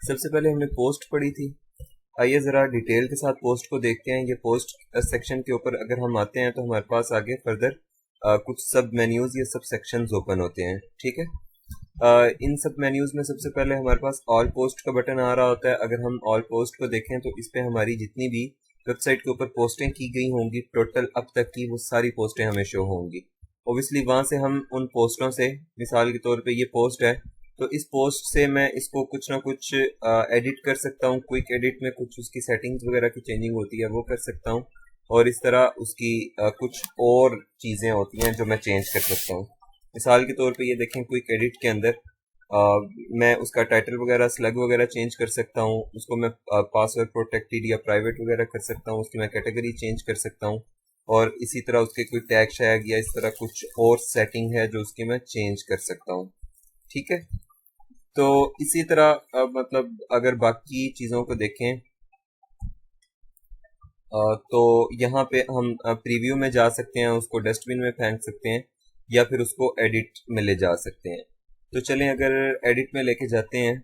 सबसे पहले हमने पोस्ट पढ़ी थी। आइए ज़रा डिटेल के साथ पोस्ट को देखते हैं। ये पोस्ट सेक्शन के ऊपर अगर हम आते हैं तो हमारे पास आगे फर्दर कुछ सब मेन्यूज़ या सब सेक्शंस ओपन होते हैं। ठीक है। इन सब मेन्यूज़ में सबसे पहले हमारे पास ऑल पोस्ट का बटन आ रहा होता है। अगर हम ऑल पोस्ट को देखें तो इस पे हमारी जितनी भी वेबसाइट के ऊपर पोस्टें की गई होंगी टोटल अब तक की, वो सारी पोस्टें हमें शो होंगी। ओबियसली वहां से हम उन पोस्टों से, मिसाल के तौर पे ये पोस्ट है तो इस पोस्ट से मैं इसको कुछ ना कुछ एडिट कर सकता हूँ। क्विक एडिट में कुछ उसकी सेटिंग्स वगैरह की चेंजिंग होती है वो कर सकता हूँ, और इस तरह उसकी कुछ और चीज़ें होती हैं जो मैं चेंज कर सकता हूँ। मिसाल के तौर पे ये देखें, क्विक एडिट के अंदर मैं उसका टाइटल वगैरह स्लग वगैरह चेंज कर सकता हूँ, उसको मैं पासवर्ड प्रोटेक्टेड या प्राइवेट वगैरह कर सकता हूँ, उसकी मैं कैटेगरी चेंज कर सकता हूँ, और इसी तरह उसके कोई टैग शैग या इस तरह कुछ और सेटिंग है जो उसकी मैं चेंज कर सकता हूँ। ठीक है। तो इसी तरह मतलब अगर बाकी चीज़ों को देखें तो यहाँ पे हम प्रीव्यू में जा सकते हैं, उसको डस्टबिन में फेंक सकते हैं, या फिर उसको एडिट में ले जा सकते हैं। तो चलें अगर एडिट में लेके जाते हैं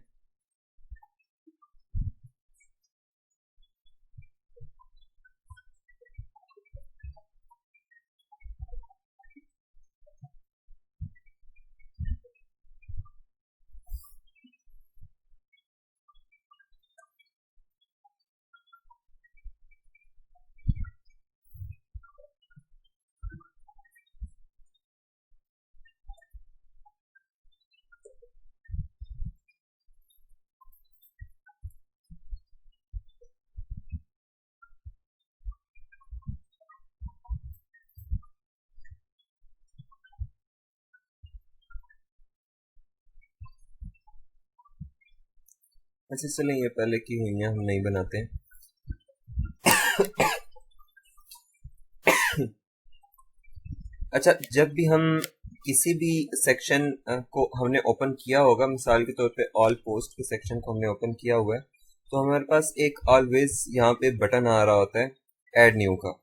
अच्छा, चलें ये पहले की हुई हैं, हम नहीं बनाते हैं। अच्छा, जब भी हम किसी भी सेक्शन को हमने ओपन किया होगा, मिसाल के तौर पे ऑल पोस्ट के सेक्शन को हमने ओपन किया हुआ है, तो हमारे पास एक ऑलवेज यहाँ पे बटन आ रहा होता है ऐड न्यू का।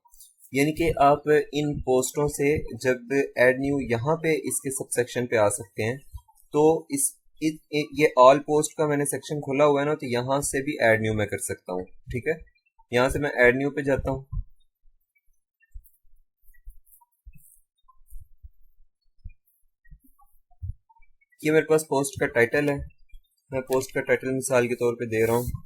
यानी कि आप इन पोस्टों से जब ऐड न्यू यहाँ पे इसके सब सेक्शन पे आ सकते हैं, तो ये ऑल पोस्ट का मैंने सेक्शन खोला हुआ है ना, तो यहाँ से भी ऐड न्यू मैं कर सकता हूँ। ठीक है। यहाँ से मैं ऐड न्यू पे जाता हूँ। ये मेरे पास पोस्ट का टाइटल है, मैं पोस्ट का टाइटल मिसाल के तौर पे दे रहा हूँ।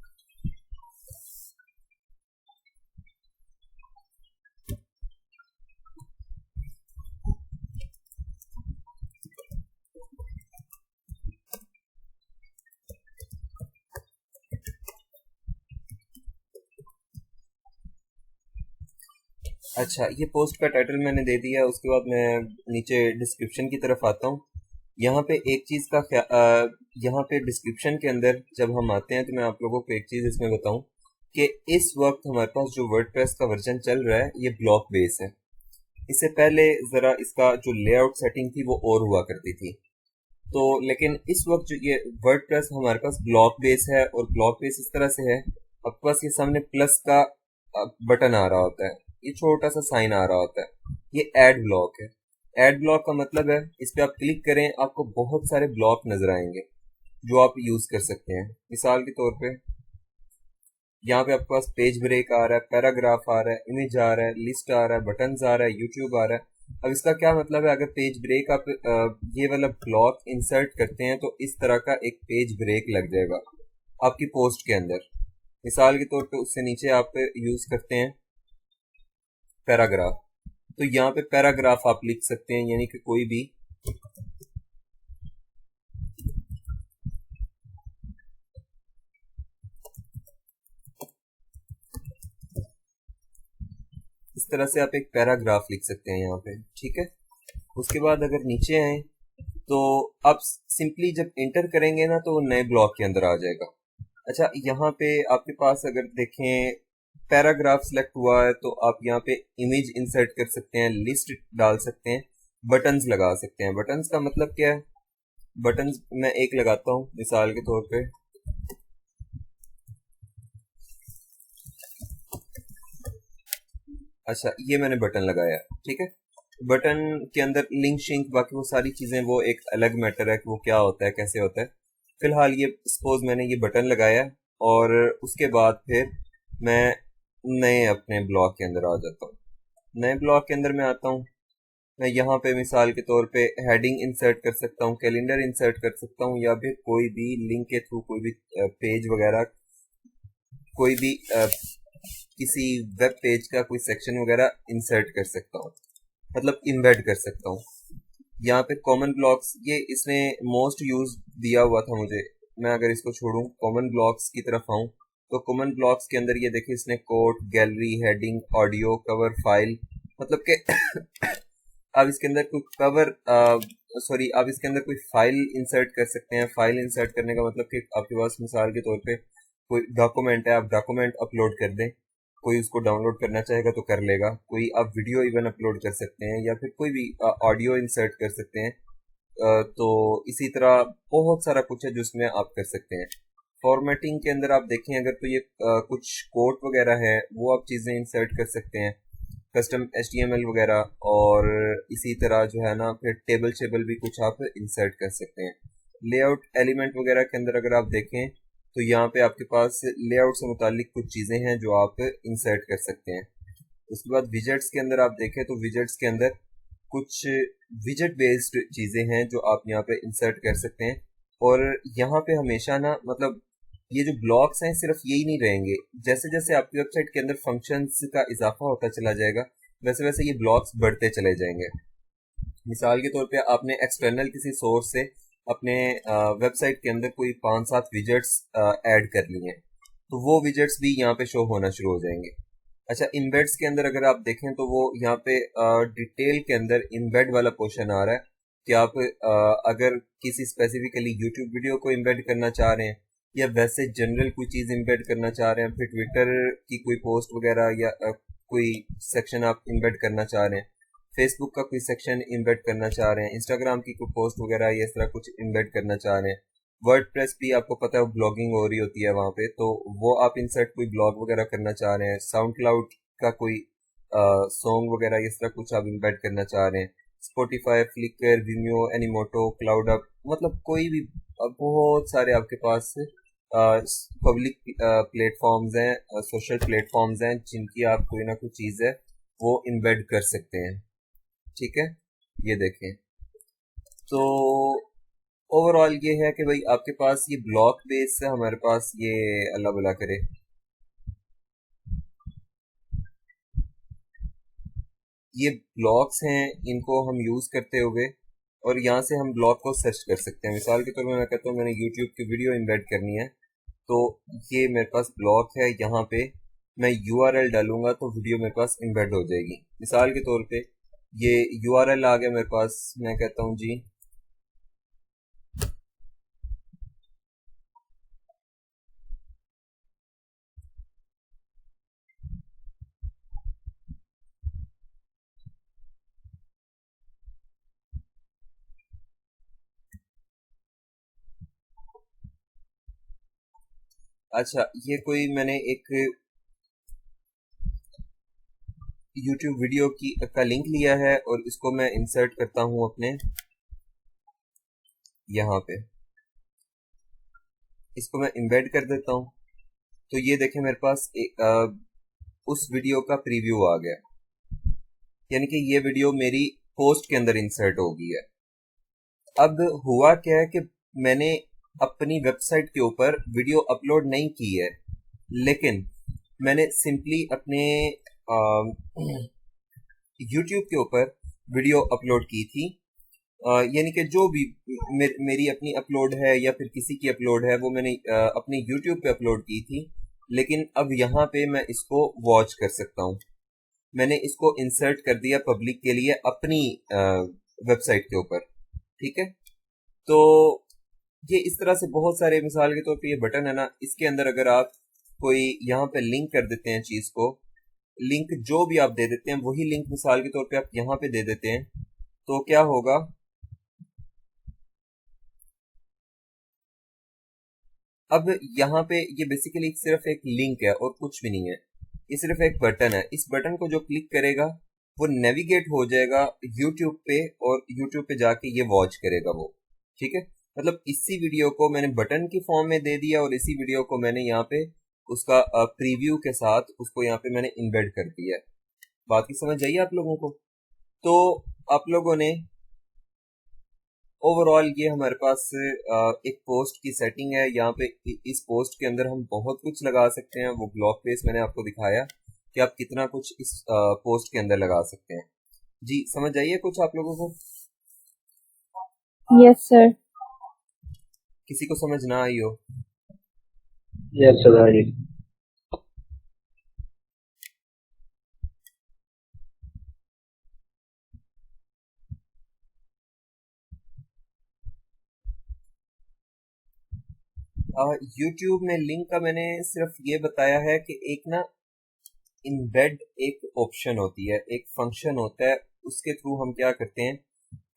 अच्छा, ये पोस्ट का टाइटल मैंने दे दिया। उसके बाद मैं नीचे डिस्क्रिप्शन की तरफ आता हूँ। यहाँ पे एक चीज़ का यहाँ पे डिस्क्रिप्शन के अंदर जब हम आते हैं तो मैं आप लोगों को एक चीज़ इसमें बताऊँ कि इस वक्त हमारे पास जो वर्डप्रेस का वर्जन चल रहा है ये ब्लॉक बेस है। इससे पहले ज़रा इसका जो लेआउट सेटिंग थी वो और हुआ करती थी। तो लेकिन इस वक्त जो ये वर्डप्रेस हमारे पास ब्लॉक बेस है, और ब्लॉक बेस इस तरह से है, आपके पास ये सामने प्लस का बटन आ रहा होता है, ये छोटा सा साइन आ रहा होता है, ये ऐड ब्लॉक है। ऐड ब्लॉक का मतलब है इस पे आप क्लिक करें आपको बहुत सारे ब्लॉक नजर आएंगे जो आप यूज कर सकते हैं। मिसाल के तौर पे यहाँ पे आपके पास पेज ब्रेक आ रहा है, पैराग्राफ आ रहा है, इमेज आ रहा है, लिस्ट आ रहा है, बटन्स आ रहा है, यूट्यूब आ रहा है। अब इसका क्या मतलब है, अगर पेज ब्रेक आप ये वाला ब्लॉक इंसर्ट करते हैं तो इस तरह का एक पेज ब्रेक लग जाएगा आपकी पोस्ट के अंदर। मिसाल के तौर पे उससे नीचे आप यूज करते हैं पैराग्राफ, तो यहाँ पे पैराग्राफ आप लिख सकते हैं, यानी कि कोई भी इस तरह से आप एक पैराग्राफ लिख सकते हैं यहाँ पे। ठीक है। उसके बाद अगर नीचे आए तो आप सिंपली जब एंटर करेंगे ना तो वो नए ब्लॉक के अंदर आ जाएगा। अच्छा, यहाँ पे आपके पास अगर देखें पैराग्राफ सेलेक्ट हुआ है तो आप यहाँ पे इमेज इंसर्ट कर सकते हैं, लिस्ट डाल सकते हैं, बटन्स लगा सकते हैं। बटन्स का मतलब क्या है, बटन्स मैं एक लगाता हूँ मिसाल के तौर पे। अच्छा, ये मैंने बटन लगाया। ठीक है। बटन के अंदर लिंक शिंक बाकी वो सारी चीज़ें वो एक अलग मैटर है कि वो क्या होता है कैसे होता है। फिलहाल ये सपोज मैंने ये बटन लगाया और उसके बाद फिर मैं नए अपने ब्लॉग के अंदर आ जाता हूँ। नए ब्लॉग के अंदर मैं आता हूँ। मैं यहाँ पे मिसाल के तौर पे हेडिंग इंसर्ट कर सकता हूँ, कैलेंडर इंसर्ट कर सकता हूँ, या फिर कोई भी लिंक के थ्रू कोई भी पेज वगैरह, कोई भी किसी वेब पेज का कोई सेक्शन वगैरह इंसर्ट कर सकता हूँ, मतलब इम्बेड कर सकता हूँ। यहाँ पे कॉमन ब्लॉक्स, ये इसने मोस्ट यूज दिया हुआ था मुझे। मैं अगर इसको छोड़ूं, कॉमन ब्लॉक्स की तरफ आऊं, तो कॉमन ब्लॉक्स के अंदर ये देखिए इसने quote, gallery, heading, audio, cover, file, मतलब कि आप इसके अंदर कोई कवर सॉरी आप इसके अंदर कोई फाइल इंसर्ट कर सकते हैं। फाइल इंसर्ट करने का मतलब कि आपके पास मिसाल के तौर पे कोई डॉक्यूमेंट है, आप डॉक्यूमेंट अपलोड कर दें, कोई उसको डाउनलोड करना चाहेगा तो कर लेगा। कोई आप वीडियो इवन अपलोड कर सकते हैं, या फिर कोई भी ऑडियो इंसर्ट कर सकते हैं। तो इसी तरह बहुत सारा कुछ है जो इसमें आप कर सकते हैं। फॉर्मेटिंग के अंदर आप देखें अगर, तो ये कुछ कोड वगैरह है वो आप चीज़ें इंसर्ट कर सकते हैं, कस्टम HTML वगैरह, और इसी तरह जो है ना फिर टेबल शेबल भी कुछ आप इंसर्ट कर सकते हैं। लेआउट एलिमेंट वगैरह के अंदर अगर आप देखें तो यहाँ पे आपके पास लेआउट से मुतालिक कुछ चीज़ें हैं जो आप इंसर्ट कर सकते हैं। उसके बाद विजेट्स के अंदर आप देखें तो विजेट्स के अंदर कुछ विजेट बेस्ड चीज़ें हैं जो आप यहाँ पे इंसर्ट कर सकते हैं। और यहाँ पे हमेशा ना, मतलब ये जो ब्लॉक्स हैं सिर्फ यही नहीं रहेंगे, जैसे जैसे आपकी वेबसाइट के अंदर फंक्शंस का इजाफा होता चला जाएगा वैसे वैसे ये ब्लॉक्स बढ़ते चले जाएंगे। मिसाल के तौर पे आपने एक्सटर्नल किसी सोर्स से अपने वेबसाइट के अंदर कोई 5-7 विजेट्स ऐड कर लिए हैं, तो वो विजेट्स भी यहाँ पे शो होना शुरू हो जाएंगे। अच्छा, इम्बेड्स के अंदर अगर आप देखें तो वो यहाँ पे डिटेल के अंदर इम्बेड वाला पोर्शन आ रहा है कि आप अगर किसी स्पेसिफिकली यूट्यूब वीडियो को इम्बेड करना चाह रहे हैं, या वैसे जनरल कोई चीज़ इम्बेड करना चाह रहे हैं, फिर ट्विटर की कोई पोस्ट वगैरह, या कोई सेक्शन आप इम्बेड करना चाह रहे हैं, फेसबुक का कोई सेक्शन इम्बेड करना चाह रहे हैं, इंस्टाग्राम की कोई पोस्ट वगैरह या इस तरह कुछ इम्बेड करना चाह रहे हैं, वर्डप्रेस भी आपको पता है ब्लॉगिंग हो रही होती है वहाँ पे, तो वो आप इंसर्ट कोई ब्लॉग वगैरह करना चाह रहे हैं, साउंड क्लाउड का कोई सॉन्ग वगैरह इस तरह कुछ आप इम्बेड करना चाह रहे हैं, Spotify, Flickr, Vimeo, Animoto, cloud up, मतलब कोई भी बहुत सारे आपके पास पब्लिक प्लेटफॉर्म्स हैं, सोशल प्लेटफॉर्म्स हैं जिनकी आप कोई ना कोई चीज़ है वो इम्बेड कर सकते हैं। ठीक है, ये देखें। तो ओवरऑल ये है कि भाई आपके पास ये ब्लॉक बेस है, हमारे पास ये अल्लाह भला करे ये ब्लॉक्स हैं, इनको हम यूज़ करते हुए और यहाँ से हम ब्लॉक को सर्च कर सकते हैं। मिसाल के तौर पर मैं कहता हूँ मैंने यूट्यूब की वीडियो इम्बेड करनी है, तो ये मेरे पास ब्लॉक है, यहाँ पे मैं URL डालूंगा तो वीडियो मेरे पास इम्बेड हो जाएगी। मिसाल के तौर पे ये URL आ गया मेरे पास, मैं कहता हूँ जी अच्छा, ये कोई मैंने एक YouTube वीडियो की का लिंक लिया है और इसको मैं इंसर्ट करता हूँ अपने यहाँ पे, इसको मैं इम्बेड कर देता हूँ। तो ये देखें मेरे पास उस वीडियो का प्रीव्यू आ गया, यानी कि ये वीडियो मेरी पोस्ट के अंदर इंसर्ट हो गई है। अब हुआ क्या है कि मैंने अपनी वेबसाइट के ऊपर वीडियो अपलोड नहीं की है, लेकिन मैंने सिंपली अपने यूट्यूब के ऊपर वीडियो अपलोड की थी। यानी कि जो भी मेरी अपनी अपलोड है या फिर किसी की अपलोड है वो मैंने अपने यूट्यूब पे अपलोड की थी, लेकिन अब यहाँ पे मैं इसको वॉच कर सकता हूँ। मैंने इसको इंसर्ट कर दिया पब्लिक के लिए अपनी वेबसाइट के ऊपर। ठीक है, तो ये इस तरह से बहुत सारे, मिसाल के तौर पे ये बटन है ना, इसके अंदर अगर आप कोई यहाँ पे लिंक कर देते हैं चीज़ को, लिंक जो भी आप दे देते हैं वही लिंक मिसाल के तौर पे आप यहाँ पे दे देते हैं, तो क्या होगा, अब यहाँ पे ये बेसिकली सिर्फ एक लिंक है और कुछ भी नहीं है, ये सिर्फ एक बटन है। इस बटन को जो क्लिक करेगा वो नेविगेट हो जाएगा यूट्यूब पे और यूट्यूब पे जाके ये वॉच करेगा वो। ठीक है, मतलब इसी वीडियो को मैंने बटन की फॉर्म में दे दिया और इसी वीडियो को मैंने यहाँ पे उसका प्रीव्यू के साथ उसको यहाँ पे मैंने इम्बेड कर दिया है। बात की समझ आई आप लोगों को? तो आप लोगों ने ओवरऑल ये हमारे पास एक पोस्ट की सेटिंग है। यहाँ पे इस पोस्ट के अंदर हम बहुत कुछ लगा सकते हैं। वो ब्लॉग पेज मैंने आपको दिखाया कि आप कितना कुछ इस पोस्ट के अंदर लगा सकते हैं। जी समझ आइए कुछ आप लोगों को? Yes sir. किसी को समझ ना आई हो? Yes sir. यूट्यूब में लिंक का मैंने सिर्फ ये बताया है कि एक ना इम्बेड एक ऑप्शन होती है, एक फंक्शन होता है, उसके थ्रू हम क्या करते हैं,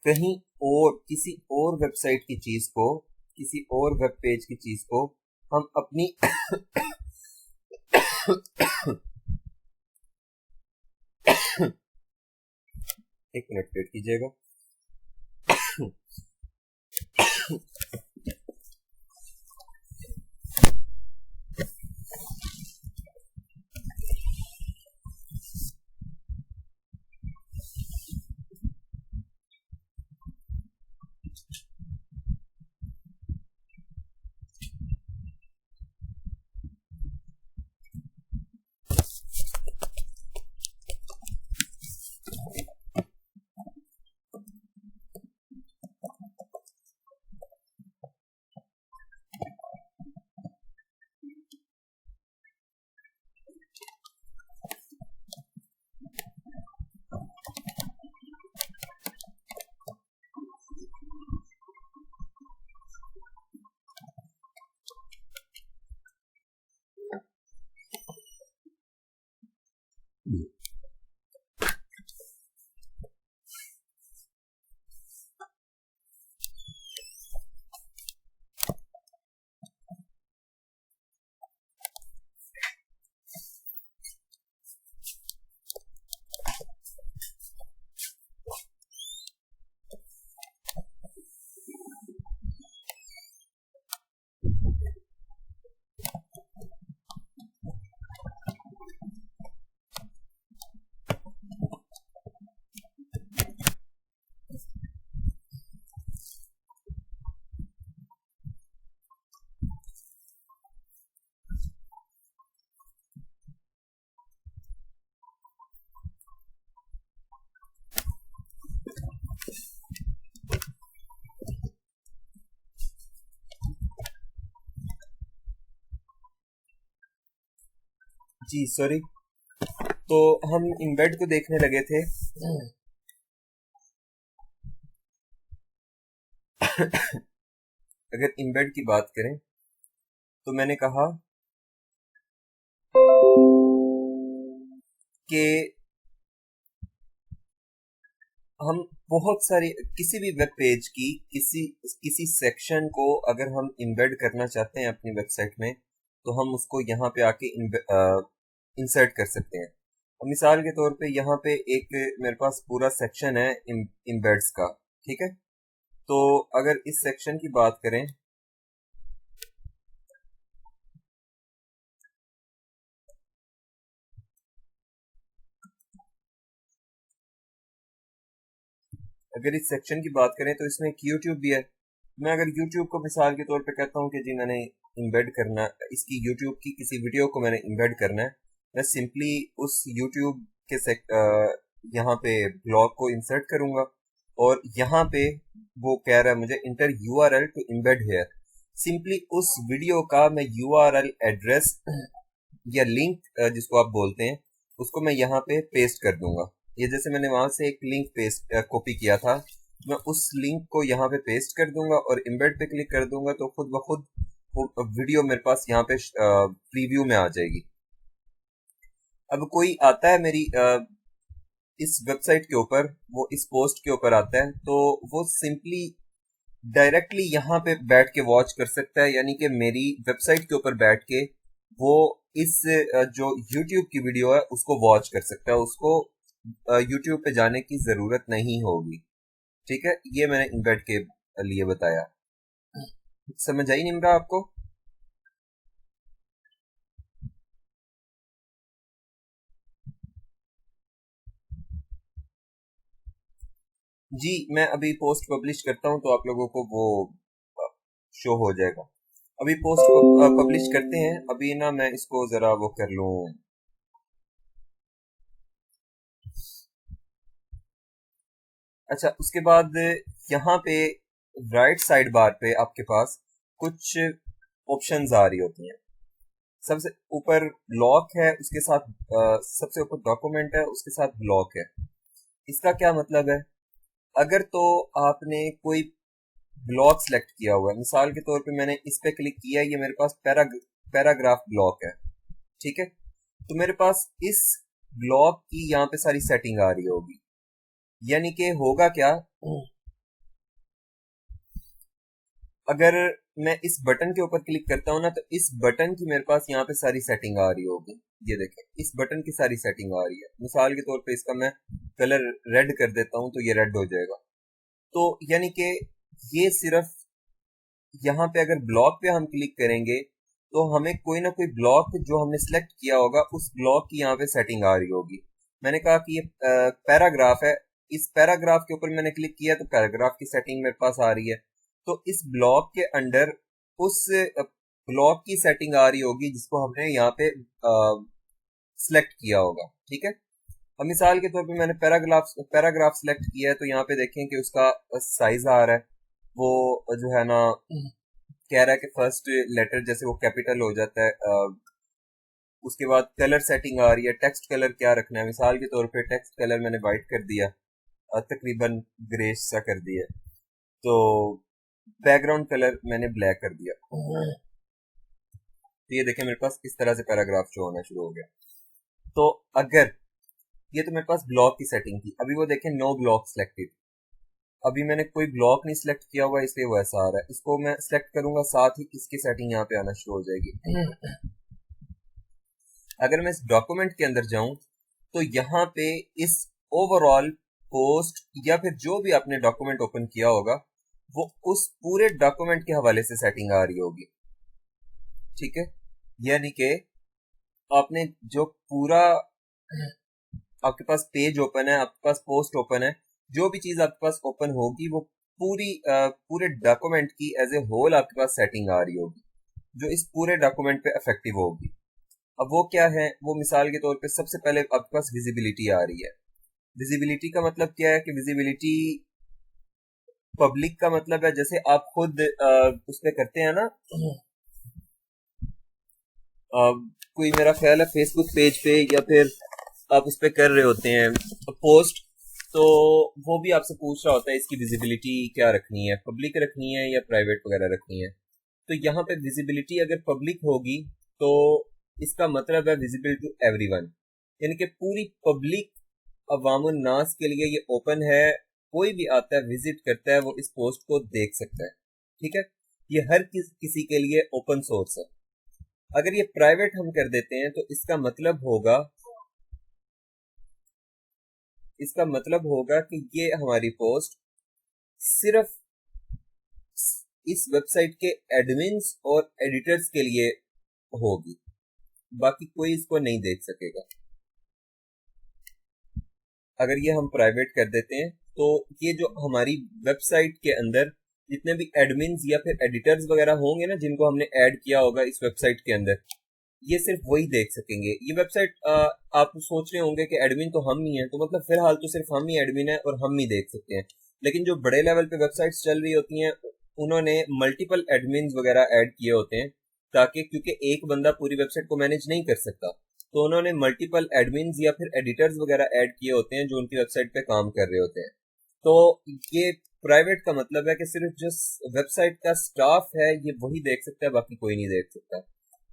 कहीं और किसी और वेबसाइट की चीज को, किसी और वेब पेज की चीज को हम अपनी एक मिनट वेट कीजिएगा। जी सॉरी। तो हम इम्बेड को देखने लगे थे। अगर इम्बेड की बात करें तो मैंने कहा कि हम बहुत सारी किसी भी वेब पेज की किसी किसी सेक्शन को अगर हम इम्बेड करना चाहते हैं अपनी वेबसाइट में, तो हम उसको यहाँ पे आके इंसर्ट कर सकते हैं। और मिसाल के तौर पे यहाँ पे एक मेरे पास पूरा सेक्शन है इम्बेड्स का, ठीक है। तो अगर इस सेक्शन की बात करें, अगर इस सेक्शन की बात करें तो इसमें एक यूट्यूब भी है। मैं अगर यूट्यूब को मिसाल के तौर पे कहता हूँ कि जी मैंने इम्बेड करना, इसकी यूट्यूब की किसी वीडियो को मैंने इम्बेड करना है, मैं सिंपली उस यूट्यूब के यहाँ पे ब्लॉग को इंसर्ट करूंगा और यहाँ पे वो कह रहा है मुझे enter URL to embed here. Simply उस वीडियो का मैं यूआरएल एड्रेस या लिंक जिसको आप बोलते हैं, उसको मैं यहाँ पे पेस्ट कर दूंगा। ये जैसे मैंने वहां से एक लिंक पेस्ट कॉपी किया था, मैं उस लिंक को यहाँ पे पेस्ट कर दूंगा और इम्बेड पे क्लिक कर दूंगा तो खुद ब खुद वो वीडियो मेरे पास यहाँ पे प्रीव्यू में आ जाएगी। अब कोई आता है मेरी इस वेबसाइट के ऊपर, वो इस पोस्ट के ऊपर आता है, तो वो सिंपली डायरेक्टली यहाँ पे बैठ के वॉच कर सकता है, यानी कि मेरी वेबसाइट के ऊपर बैठ के वो इस जो YouTube की वीडियो है उसको वॉच कर सकता है, उसको YouTube पे जाने की जरूरत नहीं होगी। ठीक है, ये मैंने इम्बेड के लिए बताया। समझ आई निम्रा आपको? जी, मैं अभी पोस्ट पब्लिश करता हूँ तो आप लोगों को वो शो हो जाएगा। अभी पोस्ट पब्लिश करते हैं। अभी ना मैं इसको जरा वो कर लूँ। अच्छा, उसके बाद यहाँ पे राइट साइड बार पे आपके पास कुछ ऑप्शंस आ रही होती हैं। सबसे ऊपर ब्लॉक है, उसके साथ सबसे ऊपर डॉक्यूमेंट है, उसके साथ ब्लॉक है। इसका क्या मतलब है? अगर तो आपने कोई ब्लॉक सेलेक्ट किया हुआ है, मिसाल के तौर पे मैंने इस पे क्लिक किया है, ये मेरे पास पैराग्राफ ब्लॉक है, ठीक है। तो मेरे पास इस ब्लॉक की यहाँ पे सारी सेटिंग आ रही होगी। यानी कि होगा क्या, अगर मैं इस बटन के ऊपर क्लिक करता हूँ ना, तो इस बटन की मेरे पास यहाँ पे सारी सेटिंग आ रही होगी। ये देखें, इस बटन की सारी सेटिंग आ रही है। मिसाल के तौर पे इसका मैं कलर रेड कर देता हूँ तो ये रेड हो जाएगा। तो यानी कि ये सिर्फ यहाँ पे अगर ब्लॉक पे हम क्लिक करेंगे तो हमें कोई ना कोई ब्लॉक जो हमने सेलेक्ट किया होगा उस ब्लॉक की यहाँ पे सेटिंग आ रही होगी। मैंने कहा कि ये पैराग्राफ है, इस पैराग्राफ के ऊपर मैंने क्लिक किया तो पैराग्राफ की सेटिंग मेरे पास आ रही है। तो इस ब्लॉक के अंडर उस ब्लॉक की सेटिंग आ रही होगी जिसको हमने यहाँ पे सिलेक्ट किया होगा, ठीक है। अब मिसाल के तौर पे मैंने पैराग्राफ सिलेक्ट किया है, तो यहाँ पे देखें कि उसका साइज आ रहा है। वो जो है ना, कह रहा है कि फर्स्ट लेटर जैसे वो कैपिटल हो जाता है। उसके बाद कलर सेटिंग आ रही है, टेक्स्ट कलर क्या रखना है। मिसाल के तौर पे टेक्स्ट कलर मैंने वाइट कर दिया, तकरीबन ग्रेश सा कर दिया। तो बैकग्राउंड कलर मैंने ब्लैक कर दिया। तो ये देखें, मेरे पास इस तरह से पैराग्राफ शो होना शुरू हो गया। तो अगर ये तो मेरे पास ब्लॉक की सेटिंग थी। अभी वो देखें, नो ब्लॉक सिलेक्टेड। अभी मैंने कोई ब्लॉक नहीं सिलेक्ट किया हुआ, इसलिए वो ऐसा आ रहा है। इसको मैं सिलेक्ट करूंगा, साथ ही इसकी सेटिंग यहाँ पे आना शुरू हो जाएगी। अगर मैं इस डॉक्यूमेंट के अंदर जाऊं तो यहाँ पे इस ओवरऑल पोस्ट या फिर जो भी आपने डॉक्यूमेंट ओपन किया होगा वो उस पूरे डॉक्यूमेंट के हवाले से सेटिंग आ रही होगी, ठीक है। यानी कि आपने जो पूरा आपके पास पेज ओपन है, आपके पास पोस्ट ओपन है, जो भी चीज आपके पास ओपन होगी वो पूरे डॉक्यूमेंट की एज ए होल आपके पास सेटिंग आ रही होगी जो इस पूरे डॉक्यूमेंट पे इफेक्टिव होगी। अब वो क्या है, वो मिसाल के तौर पे सबसे पहले आपके पास विजिबिलिटी आ रही है। विजिबिलिटी का मतलब क्या है कि विजिबिलिटी पब्लिक का मतलब है, जैसे आप खुद उस पे करते हैं ना, कोई मेरा ख्याल है फेसबुक पेज पे या फिर आप उस पे कर रहे होते हैं पोस्ट, तो वो भी आपसे पूछ रहा होता है इसकी विजिबिलिटी क्या रखनी है, पब्लिक रखनी है या प्राइवेट वगैरह रखनी है। तो यहाँ पे विजिबिलिटी अगर पब्लिक होगी तो इसका मतलब है विजिबल टू एवरीवन, यानी कि पूरी पब्लिक अवामुन नास के लिए ये ओपन है। कोई भी आता है, विजिट करता है, वो इस पोस्ट को देख सकता है, ठीक है। ये हर किसी के लिए ओपन सोर्स है। अगर ये प्राइवेट हम कर देते हैं तो इसका मतलब होगा कि ये हमारी पोस्ट सिर्फ इस वेबसाइट के एडमिन्स और एडिटर्स के लिए होगी, बाकी कोई इसको नहीं देख सकेगा। अगर ये हम प्राइवेट कर देते हैं तो ये जो हमारी वेबसाइट के अंदर जितने भी एडमिन्स या फिर एडिटर्स वगैरह होंगे ना, जिनको हमने ऐड किया होगा इस वेबसाइट के अंदर, ये सिर्फ वही देख सकेंगे। ये वेबसाइट आप सोच रहे होंगे कि एडमिन तो हम ही हैं, तो मतलब फिलहाल तो सिर्फ हम ही एडमिन है और हम ही देख सकते हैं। लेकिन जो बड़े लेवल पे वेबसाइट्स चल रही होती हैं उन्होंने मल्टीपल एडमिन वगैरह ऐड किए होते हैं, ताकि क्योंकि एक बंदा पूरी वेबसाइट को मैनेज नहीं कर सकता, तो उन्होंने मल्टीपल एडमिन्स या फिर एडिटर्स वगैरह ऐड किए होते हैं जो उनकी वेबसाइट पे काम कर रहे होते हैं। तो ये प्राइवेट का मतलब है कि सिर्फ जो वेबसाइट का स्टाफ है ये वही देख सकता है, बाकी कोई नहीं देख सकता।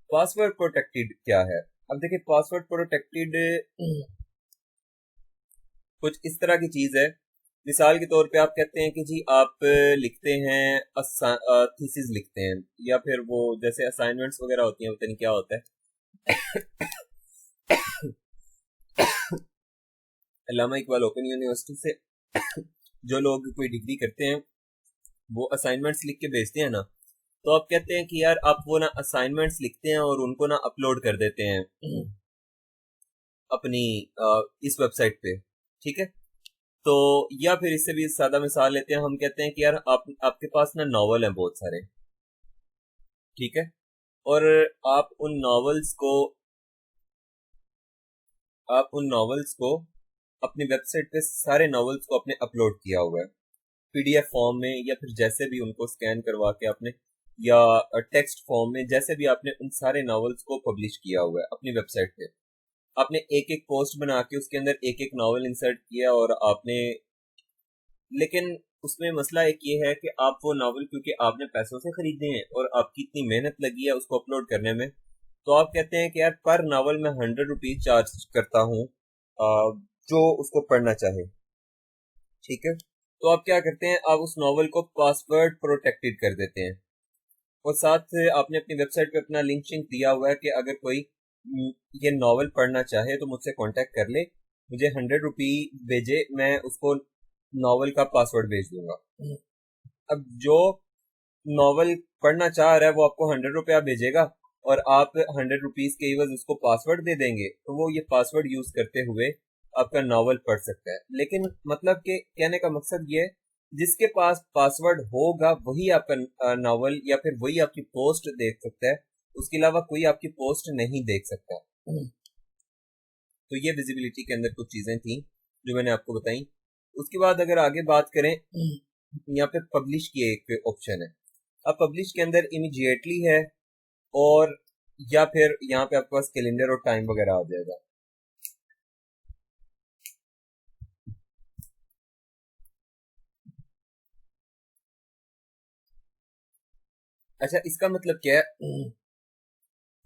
पासवर्ड प्रोटेक्टेड क्या है? अब देखिए, पासवर्ड प्रोटेक्टेड कुछ इस तरह की चीज है। मिसाल के तौर पे आप कहते हैं कि जी आप लिखते हैं, थीसिस लिखते हैं, या फिर वो जैसे असाइनमेंट्स वगैरह होती हैं, पता नहीं क्या होता है। अल्लामा इकबाल ओपन यूनिवर्सिटी से जो लोग कोई डिग्री करते हैं वो असाइनमेंट्स लिख के भेजते हैं ना, तो आप कहते हैं कि यार आप वो ना असाइनमेंट्स लिखते हैं और उनको ना अपलोड कर देते हैं अपनी इस वेबसाइट पे, ठीक है। तो या फिर इससे भी सादा मिसाल लेते हैं, हम कहते हैं कि यार आपके पास ना नॉवल हैं बहुत सारे, ठीक है, और आप उन नॉवेल्स को अपनी वेबसाइट पे सारे नॉवेल्स को अपने अपलोड किया हुआ है पीडीएफ फॉर्म में, या फिर जैसे भी उनको स्कैन करवा के आपने, या टेक्स्ट फॉर्म में, जैसे भी आपने उन सारे नॉवेल्स को पब्लिश किया हुआ है अपनी वेबसाइट पे। आपने एक एक पोस्ट बना के उसके अंदर एक एक नॉवेल इंसर्ट किया, और आपने, लेकिन उसमें मसला एक ये है कि आप वो नॉवेल क्योंकि आपने पैसों से खरीदे हैं और आपकी इतनी मेहनत लगी है उसको अपलोड करने में, तो आप कहते हैं कि यार पर नॉवल में 100 रुपीज चार्ज करता हूँ जो उसको पढ़ना चाहे, ठीक है। तो आप क्या करते हैं, आप उस नॉवल को पासवर्ड प्रोटेक्टेड कर देते हैं, और साथ आपने अपनी वेबसाइट पे अपना लिंक शिंक दिया हुआ है कि अगर कोई ये नॉवल पढ़ना चाहे तो मुझसे कांटेक्ट कर ले, मुझे 100 रुपी भेजे, मैं उसको नॉवल का पासवर्ड भेज दूंगा। अब जो नॉवल पढ़ना चाह रहा है वो आपको 100 रुपया भेजेगा, और आप 100 रुपीज के एवज उसको पासवर्ड दे देंगे, तो वो ये पासवर्ड यूज करते हुए आपका नॉवल पढ़ सकता है। लेकिन मतलब के कहने का मकसद ये है, जिसके पास पासवर्ड होगा वही आपका नॉवल या फिर वही आपकी पोस्ट देख सकता है, उसके अलावा कोई आपकी पोस्ट नहीं देख सकता। तो ये विजिबिलिटी के अंदर कुछ चीजें थी जो मैंने आपको बताई। उसके बाद अगर आगे बात करें, यहाँ पे पब्लिश की एक ऑप्शन है। अब पब्लिश के अंदर इमीडिएटली है, और या फिर यहाँ पे आपके पास कैलेंडर और टाइम वगैरह आ जाएगा। अच्छा, इसका मतलब क्या है?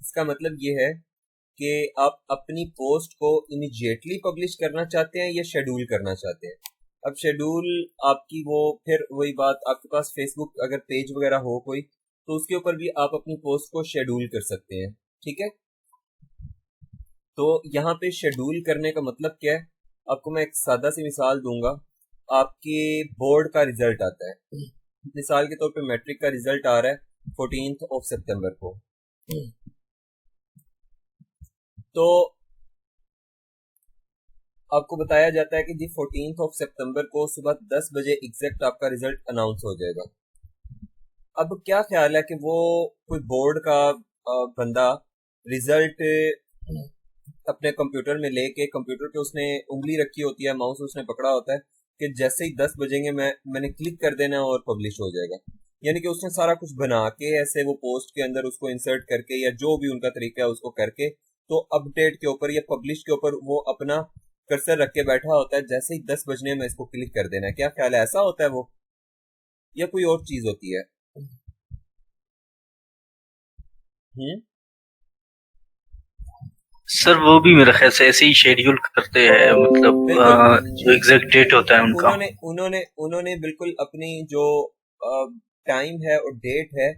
इसका मतलब ये है कि आप अपनी पोस्ट को इमीडिएटली पब्लिश करना चाहते हैं या शेड्यूल करना चाहते हैं। अब शेड्यूल आपकी वो फिर वही बात, आपके पास फेसबुक अगर पेज वगैरह हो कोई, तो उसके ऊपर भी आप अपनी पोस्ट को शेड्यूल कर सकते हैं, ठीक है। तो यहाँ पे शेड्यूल करने का मतलब क्या है, आपको मैं एक सादा सी मिसाल दूंगा। आपके बोर्ड का रिजल्ट आता है, मिसाल के तौर पे मैट्रिक का रिजल्ट आ रहा है 14 सितंबर को, तो आपको बताया जाता है कि जी 14 सितंबर को सुबह 10 बजे एग्जैक्ट आपका रिजल्ट अनाउंस हो जाएगा। अब क्या ख्याल है कि वो कोई बोर्ड का बंदा रिजल्ट अपने कंप्यूटर में लेके, कंप्यूटर पे उसने उंगली रखी होती है, माउस उसने पकड़ा होता है कि जैसे ही 10 बजेंगे मैंने क्लिक कर देना और पब्लिश हो जाएगा। यानी कि उसने सारा कुछ बना के ऐसे वो पोस्ट के अंदर उसको इंसर्ट करके, या जो भी उनका तरीका है उसको करके, तो अपडेट के ऊपर या पब्लिश के ऊपर वो अपना कर्सर रख के बैठा होता है, जैसे ही 10 बजने में इसको क्लिक कर देना है। क्या ख्याल है, ऐसा होता है वो, या कोई और चीज होती है? हम्म। सर वो भी मेरे ख्याल से ऐसे ही शेड्यूल करते हैं, मतलब बिल्कुल। जो एग्जैक्ट डेट होता है उनका। उन्होंने उन्होंने उन्होंने बिल्कुल अपनी जो टाइम है और डेट है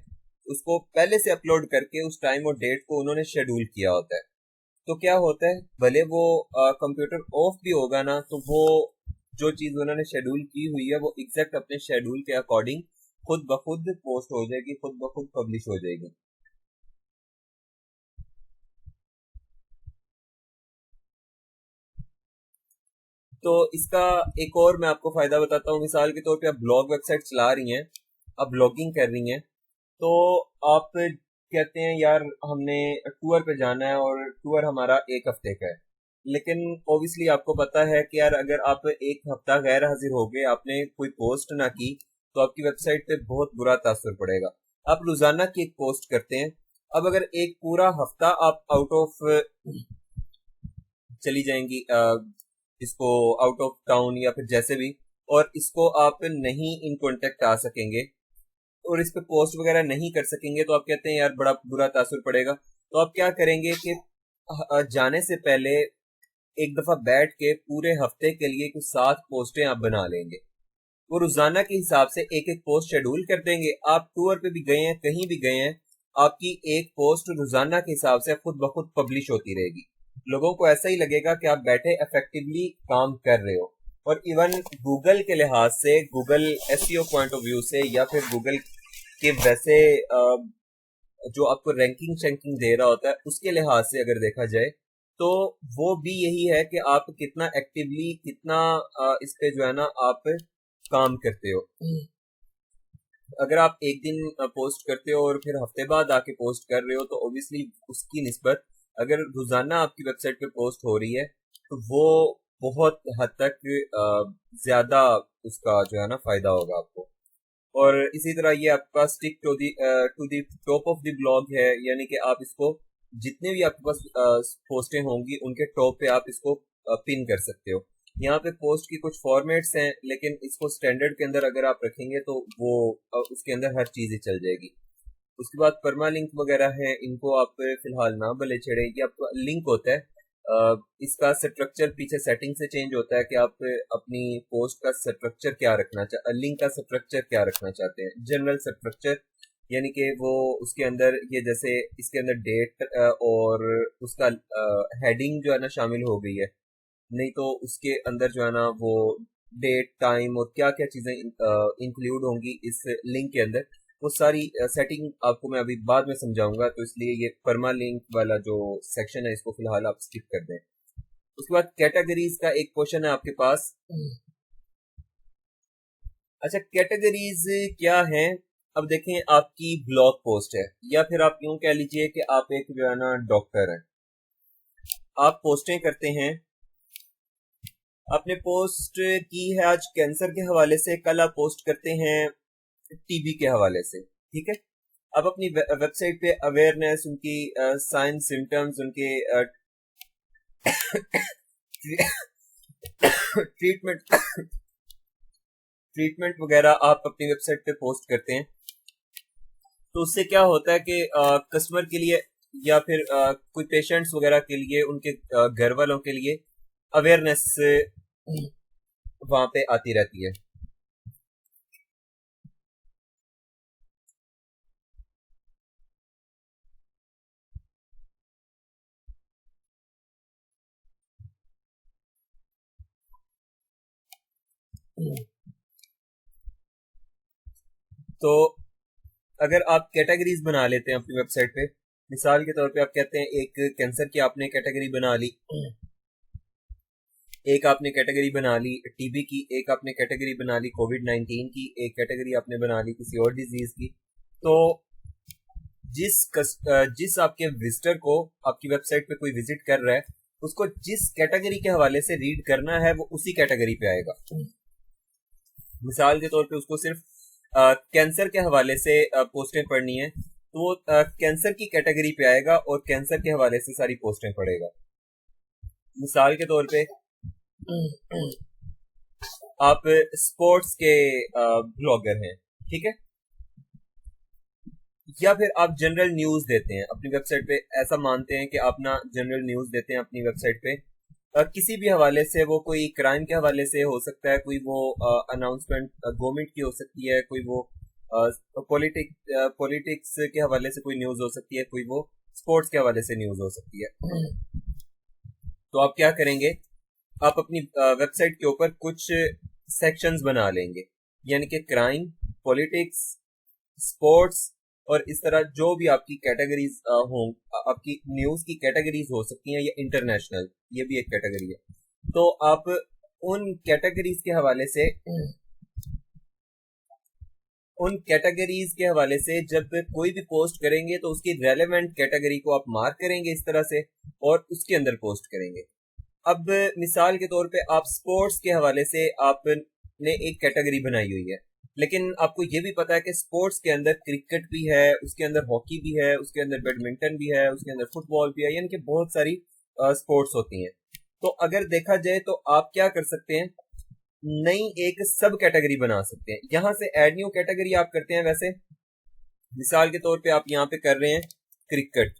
उसको पहले से अपलोड करके उस टाइम और डेट को उन्होंने शेड्यूल किया होता है। तो क्या होता है, भले वो कंप्यूटर ऑफ भी होगा ना, तो वो जो चीज उन्होंने शेड्यूल की हुई है वो एग्जैक्ट अपने शेड्यूल के अकॉर्डिंग खुद ब खुद पोस्ट हो जाएगी, खुद ब खुद पब्लिश हो जाएगी। तो इसका एक और मैं आपको फायदा बताता हूँ। मिसाल के तौर पे आप ब्लॉग वेबसाइट चला रही हैं, आप ब्लॉगिंग कर रही हैं, तो आप कहते हैं यार हमने टूर पे जाना है और टूर हमारा एक हफ्ते का है, लेकिन ओबियसली आपको पता है कि यार अगर आप एक हफ्ता गैर हाजिर हो गए, आपने कोई पोस्ट ना की, तो आपकी वेबसाइट पे बहुत बुरा तासर पड़ेगा। आप रोजाना की एक पोस्ट करते हैं, अब अगर एक पूरा हफ्ता आप आउट ऑफ चली जाएंगी, इसको आउट ऑफ टाउन या फिर जैसे भी, और इसको आप नहीं इन कांटेक्ट आ सकेंगे और इस पे पोस्ट वगैरह नहीं कर सकेंगे, तो आप कहते हैं यार बड़ा बुरा तासुर पड़ेगा। तो आप क्या करेंगे कि जाने से पहले एक दफा बैठ के पूरे हफ्ते के लिए कुछ 7 पोस्टें आप बना लेंगे। वो रोजाना के हिसाब से एक एक पोस्ट शेड्यूल कर देंगे। आप टूर पे भी गए हैं, कहीं भी गए हैं, आपकी एक पोस्ट रोजाना के हिसाब से खुद ब खुद पब्लिश होती रहेगी। लोगों को ऐसा ही लगेगा कि आप बैठे इफेक्टिवली काम कर रहे हो। और इवन गूगल के लिहाज से, Google SEO point of view से, या फिर गूगल कि वैसे जो आपको रैंकिंग शैंकिंग दे रहा होता है उसके लिहाज से अगर देखा जाए तो वो भी यही है कि आप कितना एक्टिवली कितना इस पे जो है ना आप काम करते हो। अगर आप एक दिन पोस्ट करते हो और फिर हफ्ते बाद आके पोस्ट कर रहे हो तो ऑब्वियसली उसकी निस्बत अगर रोजाना आपकी वेबसाइट पे पोस्ट हो रही है तो वो बहुत हद तक ज्यादा उसका जो है ना फायदा होगा आपको। और इसी तरह ये आपका stick to the top of the blog है, यानी कि आप इसको जितने भी आपके पास पोस्टें होंगी उनके टॉप पे आप इसको पिन कर सकते हो। यहाँ पे पोस्ट की कुछ फॉर्मेट्स हैं लेकिन इसको स्टैंडर्ड के अंदर अगर आप रखेंगे तो वो उसके अंदर हर चीज ही चल जाएगी। उसके बाद परमा लिंक वगैरह है, इनको आप फिलहाल ना भले छेड़े। ये आपका लिंक होता है, इसका स्ट्रक्चर पीछे सेटिंग से चेंज होता है कि आप अपनी पोस्ट का स्ट्रक्चर क्या रखना लिंक का स्ट्रक्चर क्या रखना चाहते हैं। जनरल स्ट्रक्चर यानी कि वो उसके अंदर ये जैसे इसके अंदर डेट और उसका हेडिंग जो है ना शामिल हो गई है, नहीं तो उसके अंदर जो है ना वो डेट टाइम और क्या क्या चीजें इंक्लूड होंगी इस लिंक के अंदर, वो सारी सेटिंग आपको मैं अभी बाद में समझाऊंगा। तो इसलिए ये परमा लिंक वाला जो सेक्शन है इसको फिलहाल आप स्किप कर दें। उसके बाद कैटेगरीज का एक क्वेश्चन है आपके पास। अच्छा, कैटेगरीज क्या है? अब देखें, आपकी ब्लॉग पोस्ट है या फिर आप यूं कह लीजिए कि आप एक जो है ना डॉक्टर हैं, आप पोस्टें करते हैं। आपने पोस्ट की है आज कैंसर के हवाले से, कल आप पोस्ट करते हैं टीबी के हवाले से, ठीक है। अब अपनी वेबसाइट पे अवेयरनेस, उनकी साइन सिम्टम्स, उनके ट्रीटमेंट ट्रीटमेंट वगैरह आप अपनी वेबसाइट पे पोस्ट करते हैं। तो उससे क्या होता है कि कस्टमर के लिए या फिर कोई पेशेंट्स वगैरह के लिए, उनके घर वालों के लिए अवेयरनेस वहां पे आती रहती है। तो अगर आप कैटेगरीज बना लेते हैं अपनी वेबसाइट पे, मिसाल के तौर पे आप कहते हैं एक कैंसर की आपने कैटेगरी बना ली, एक आपने कैटेगरी बना ली टीबी की, एक आपने कैटेगरी बना ली कोविड-19 की, एक कैटेगरी आपने बना ली किसी और डिजीज की। तो जिस आपके विजिटर को आपकी वेबसाइट पे कोई विजिट कर रहा है, उसको जिस कैटेगरी के हवाले से रीड करना है वो उसी कैटेगरी पे आएगा। मिसाल के तौर पे उसको सिर्फ कैंसर के हवाले से पोस्टें पढ़नी है तो वो कैंसर की कैटेगरी पे आएगा और कैंसर के हवाले से सारी पोस्टें पढ़ेगा। मिसाल के तौर पे आप स्पोर्ट्स के ब्लॉगर हैं, ठीक है, या फिर आप जनरल न्यूज देते हैं अपनी वेबसाइट पे। ऐसा मानते हैं कि आप ना जनरल न्यूज देते हैं अपनी वेबसाइट पे, किसी भी हवाले से, वो कोई क्राइम के हवाले से हो सकता है, कोई वो अनाउंसमेंट गवर्नमेंट की हो सकती है, कोई वो पॉलिटिक्स के हवाले से कोई न्यूज हो सकती है, कोई वो स्पोर्ट्स के हवाले से न्यूज हो सकती है। तो आप क्या करेंगे, आप अपनी वेबसाइट के ऊपर कुछ सेक्शंस बना लेंगे, यानी कि क्राइम, पॉलिटिक्स, स्पोर्ट्स और इस तरह जो भी आपकी कैटेगरीज हों, आपकी न्यूज की कैटेगरीज हो सकती हैं, या इंटरनेशनल, ये भी एक कैटेगरी है। तो आप उन कैटेगरीज के हवाले से जब कोई भी पोस्ट करेंगे तो उसकी रेलेवेंट कैटेगरी को आप मार्क करेंगे इस तरह से और उसके अंदर पोस्ट करेंगे। अब मिसाल के तौर पे आप स्पोर्ट्स के हवाले से आपने एक कैटेगरी बनाई हुई है, लेकिन आपको ये भी पता है कि स्पोर्ट्स के अंदर क्रिकेट भी है, उसके अंदर हॉकी भी है, उसके अंदर बैडमिंटन भी है, उसके अंदर फुटबॉल भी है, यानी कि बहुत सारी स्पोर्ट्स होती हैं। तो अगर देखा जाए तो आप क्या कर सकते हैं, नई एक सब कैटेगरी बना सकते हैं। यहां से ऐड न्यू कैटेगरी आप करते हैं। वैसे मिसाल के तौर पे आप यहाँ पे कर रहे हैं क्रिकेट,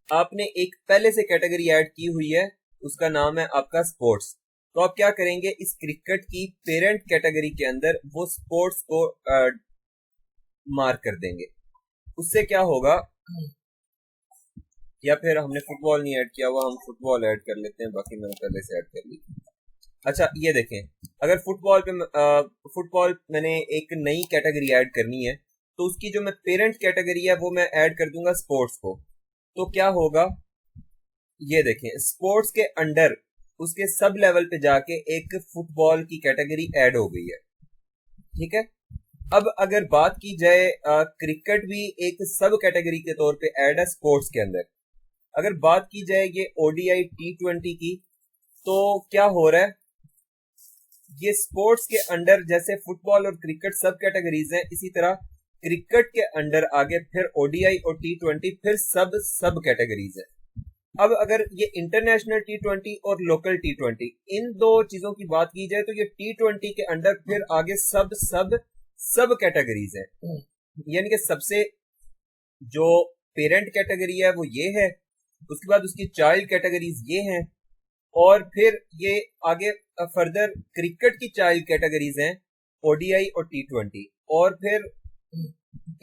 आपने एक पहले से कैटेगरी ऐड की हुई है, उसका नाम है आपका स्पोर्ट्स। तो आप क्या करेंगे, इस क्रिकेट की पेरेंट कैटेगरी के अंदर वो स्पोर्ट्स को मार्क कर देंगे। उससे क्या होगा, या फिर हमने फुटबॉल नहीं ऐड किया हुआ, हम फुटबॉल ऐड कर लेते हैं, बाकी मैंने पहले से ऐड कर ली। अच्छा, ये देखें, अगर फुटबॉल मैंने एक नई कैटेगरी ऐड करनी है तो उसकी जो मैं पेरेंट कैटेगरी है वो मैं ऐड कर दूंगा स्पोर्ट्स को। तो क्या होगा, ये देखें, स्पोर्ट्स के अंडर उसके सब लेवल पे जाके एक फुटबॉल की कैटेगरी ऐड हो गई है। ठीक है। अब अगर बात की जाए, क्रिकेट भी एक सब कैटेगरी के तौर पे ऐड है स्पोर्ट्स के अंदर। अगर बात की जाए ये ओडीआई T20 की, तो क्या हो रहा है, ये स्पोर्ट्स के अंडर जैसे फुटबॉल और क्रिकेट सब कैटेगरीज हैं, इसी तरह क्रिकेट के अंडर आगे फिर ओडीआई और T20 फिर सब सब कैटेगरीज है। अब अगर ये इंटरनेशनल T20 और लोकल T20 इन दो चीजों की बात की जाए, तो ये T20 के अंडर फिर आगे सब सब सब कैटेगरीज है। यानी कि सबसे जो पेरेंट कैटेगरी है वो ये है, उसके बाद उसकी चाइल्ड कैटेगरीज ये हैं, और फिर ये आगे फर्दर क्रिकेट की चाइल्ड कैटेगरीज हैं ओडीआई और T20, और फिर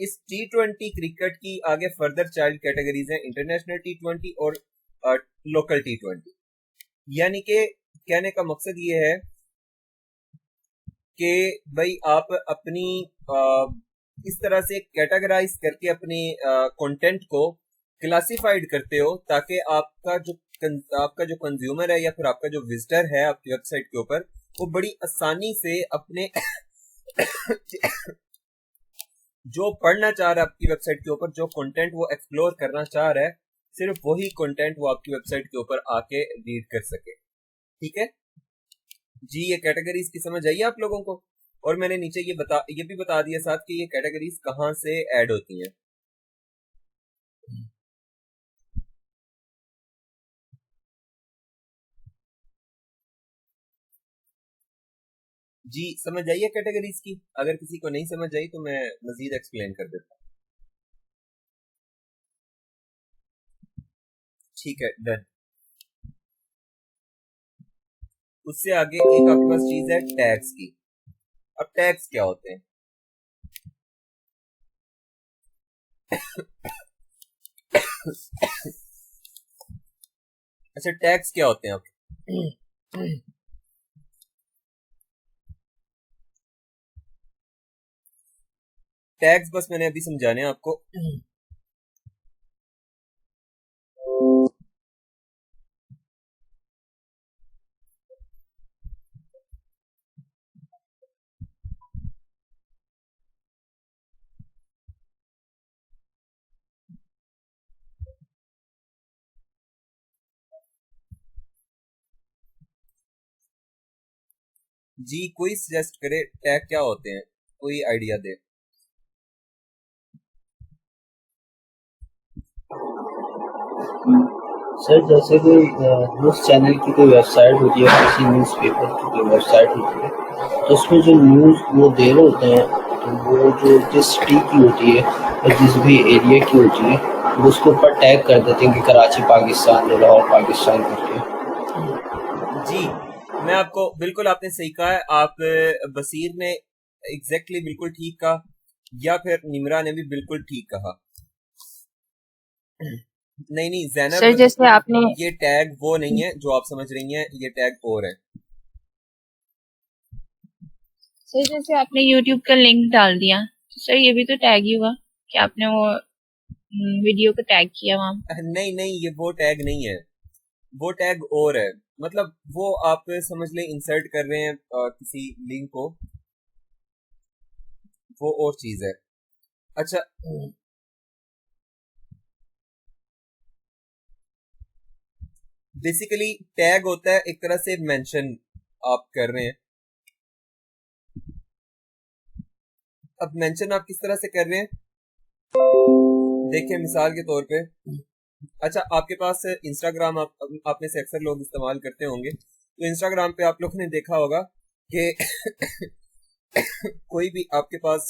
इस T20 क्रिकेट की आगे फर्दर चाइल्ड कैटेगरीज हैं इंटरनेशनल T20 और लोकल T20। यानी कि कहने का मकसद ये है कि भाई आप अपनी इस तरह से कैटेगराइज करके अपने कंटेंट को क्लासिफाइड करते हो, ताकि आपका जो कंज्यूमर है या फिर आपका जो विजिटर है आपकी वेबसाइट के ऊपर, वो बड़ी आसानी से अपने जो पढ़ना चाह रहा है आपकी वेबसाइट के ऊपर, जो कंटेंट वो एक्सप्लोर करना चाह रहा है, सिर्फ वही कंटेंट वो आपकी वेबसाइट के ऊपर आके रीड कर सके। ठीक है जी, ये कैटेगरीज की समझ आई आप लोगों को। और मैंने नीचे ये भी बता दिया साथ कि ये कैटेगरीज कहाँ से ऐड होती हैं। जी समझ आई है कैटेगरीज की। अगर किसी को नहीं समझ आई तो मैं मजीद एक्सप्लेन कर देता हूँ। ठीक है, डन। उससे आगे एक आपके पास चीज है टैग्स की। अब टैग्स क्या होते हैं? अच्छा, टैग्स क्या होते हैं आप? टैग्स बस मैंने अभी समझाने हैं आपको। जी कोई सजेस्ट करे टैग क्या होते हैं, कोई आइडिया दे। सर जैसे कोई न्यूज़ चैनल की कोई वेबसाइट होती है, किसी न्यूज़पेपर की कोई वेबसाइट होती है, तो उसमें जो न्यूज़ वो दे रहे होते हैं, तो वो जो जिस सिटी की होती है या जिस भी एरिया की होती है, वो उसके ऊपर टैग कर देते हैं कि कराची पाकिस्तान, लाहौर पाकिस्तान करके। जी मैं आपको, बिल्कुल आपने सही कहा है। आप बसीर ने एग्जैक्टली बिल्कुल ठीक कहा, या फिर निमरा ने भी बिल्कुल ठीक कहा। नहीं सर जैनब, जैसे आपने ये टैग वो नहीं है जो आप समझ रही हैं, ये टैग और है। सर जैसे आपने YouTube का लिंक डाल दिया, तो सर ये भी तो टैग ही हुआ कि आपने वो वीडियो को टैग किया वहाँ। नहीं ये वो टैग नहीं है, वो टैग और है। मतलब वो आप समझ लें इंसर्ट कर रहे हैं किसी लिंक को, वो और चीज है। अच्छा, बेसिकली टैग होता है एक तरह से मेंशन आप कर रहे हैं। अब मेंशन आप किस तरह से कर रहे हैं, देखिए मिसाल के तौर पे, अच्छा आपके पास इंस्टाग्राम, आप में से अक्सर लोग इस्तेमाल करते होंगे, तो इंस्टाग्राम पे आप लोगों ने देखा होगा कि कोई भी आपके पास